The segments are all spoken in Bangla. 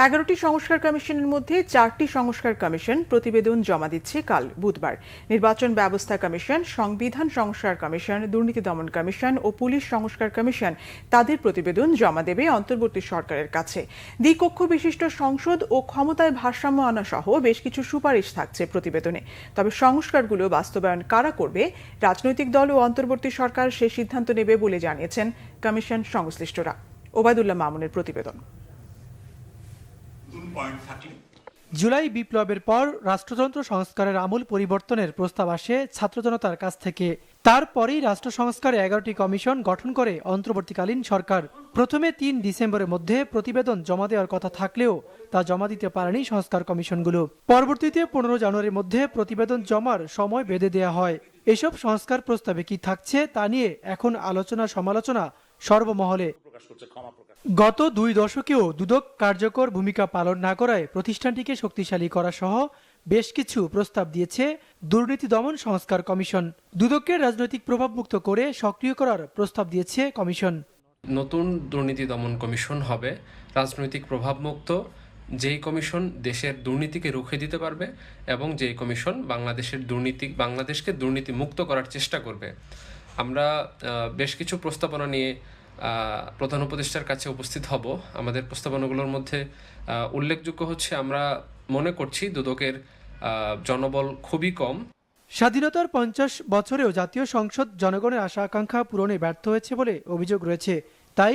11টি সংস্কার কমিশনের মধ্যে 4টি সংস্কার কমিশন প্রতিবেদন জমা দিচ্ছে কাল বুধবার। নির্বাচন ব্যবস্থা কমিশন, সংবিধান সংস্কার কমিশন, দুর্নীতি দমন কমিশন ও পুলিশ সংস্কার কমিশন তাদের প্রতিবেদন জমা দেবে অন্তর্বর্তী সরকারের কাছে। দ্বিকক্ষ বিশিষ্ট সংসদ ও ক্ষমতায় ভারসাম্য আনা সহ বেশ কিছু সুপারিশ থাকছে প্রতিবেদনে। তবে সংস্কারগুলো বাস্তবায়ন কারা করবে, রাজনৈতিক দল ও অন্তর্বর্তী সরকার সে সিদ্ধান্ত নেবে বলে জানিয়েছেন কমিশন সংশ্লিষ্টরা। ওবায়দুল্লাহ মামুনের প্রতিবেদন। জুলাই বিপ্লবের পর রাষ্ট্রযন্ত্র সংস্কারের আমূল পরিবর্তনের প্রস্তাব আসে ছাত্র জনতার কাছ থেকে। তারপরেই রাষ্ট্র সংস্কারে 11টি কমিশন গঠন করে অন্তর্বর্তীকালীন সরকার। প্রথমে 3 ডিসেম্বরের মধ্যে প্রতিবেদন জমা দেওয়ার কথা থাকলেও তা জমা দিতে পারেনি সংস্কার কমিশনগুলো। পরবর্তীতে 15 জানুয়ারির মধ্যে প্রতিবেদন জমার সময় বেঁধে দেওয়া হয়। এসব সংস্কার প্রস্তাবে কি থাকছে তা নিয়ে এখন আলোচনা সমালোচনা সর্বমহলে। গত 2 দশকেও দুদক কার্যকর ভূমিকা পালন না করায় প্রতিষ্ঠানটিকে শক্তিশালী করা সহ বেশ কিছু প্রস্তাব দিয়েছে দুর্নীতি দমন সংস্কার কমিশন। দুদককে রাজনৈতিক প্রভাবমুক্ত করে সক্রিয় করার প্রস্তাব দিয়েছে কমিশন। নতুন দুর্নীতি দমন কমিশন হবে রাজনৈতিক প্রভাবমুক্ত, যেই কমিশন দেশের দুর্নীতিকে রুখে দিতে পারবে এবং যেই কমিশন বাংলাদেশকে দুর্নীতি মুক্ত করার চেষ্টা করবে। আমরা বেশ কিছু প্রস্তাবনা নিয়ে প্রধান উপদেষ্টার কাছে উপস্থিত হব। আমাদের প্রস্তাবনাগুলোর মধ্যে উল্লেখযোগ্য হচ্ছে, আমরা মনে করছি দুদকের জনবল খুবই কম। স্বাধীনতার 50 বছরেও জাতীয় সংসদ জনগণের আশা আকাঙ্ক্ষা পূরণে ব্যর্থ হয়েছে বলে অভিযোগ রয়েছে। তাই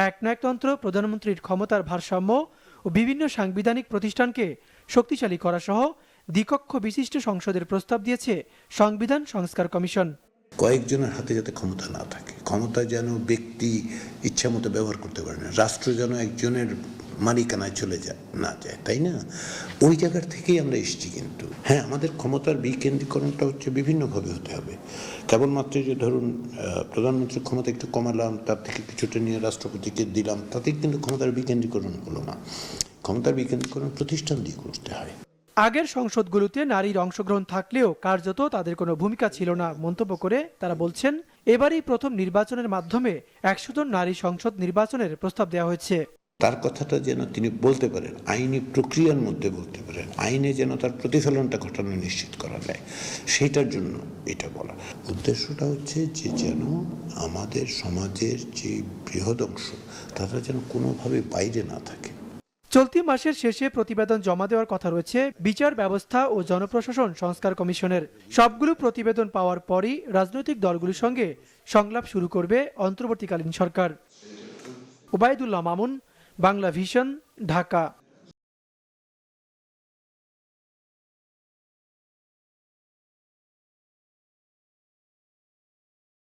একনায়কতন্ত্র, প্রধানমন্ত্রীর ক্ষমতার ভারসাম্য ও বিভিন্ন সাংবিধানিক প্রতিষ্ঠানকে শক্তিশালী করা সহ দ্বিকক্ষ বিশিষ্ট সংসদের প্রস্তাব দিয়েছে সংবিধান সংস্কার কমিশন। কয়েকজনের হাতে যাতে ক্ষমতা না থাকে, ক্ষমতা যেন ব্যক্তি ইচ্ছা মতো ব্যবহার করতে পারে না, রাষ্ট্র যেন একজনের মালিকানায় চলে না যায়, তাই না? ওই জায়গার থেকেই আমরা এসেছি। কিন্তু হ্যাঁ, আমাদের ক্ষমতার বিকেন্দ্রীকরণটা হচ্ছে বিভিন্নভাবে হতে হবে। কেবলমাত্র যে ধরুন প্রধানমন্ত্রীর ক্ষমতা একটু কমালাম, তার থেকে কিছুটা নিয়ে রাষ্ট্রপতিকে দিলাম, তাতে কিন্তু ক্ষমতার বিকেন্দ্রীকরণ হলো না। ক্ষমতার বিকেন্দ্রীকরণ প্রতিষ্ঠান দিয়ে করতে হয়। আগের সংসদগুলোতে নারীর অংশগ্রহণ থাকলেও কার্যত তাদের কোনো ভূমিকা ছিল না মন্তব্য করে তারা বলছেন, এবারই প্রথম নির্বাচনের মাধ্যমে 100 জন নারী সংসদ নির্বাচনের প্রস্তাব দেওয়া হয়েছে। তার কথাটা যেন তিনি বলতে পারেন, আইনি প্রক্রিয়ার মধ্যে বলতে পারেন, আইনে যেন তার প্রতিফলনটা ঘটানো নিশ্চিত করা যায়, সেইটার জন্য এটা বলা। উদ্দেশ্যটা হচ্ছে যে যেন আমাদের সমাজের যে বৃহৎ অংশ তারা যেন কোনোভাবে বাইরে না থাকে। চলতি মাসের শেষে প্রতিবেদন জমা দেওয়ার কথা রয়েছে বিচার ব্যবস্থা ও জনপ্রশাসন সংস্কার কমিশনের। সবগুলো প্রতিবেদন পাওয়ার পরই রাজনৈতিক দলগুলোর সঙ্গে সংলাপ শুরু করবে অন্তর্বর্তীকালীন সরকার। ওবায়দুল্লাহ মামুন, বাংলা ভিশন, ঢাকা।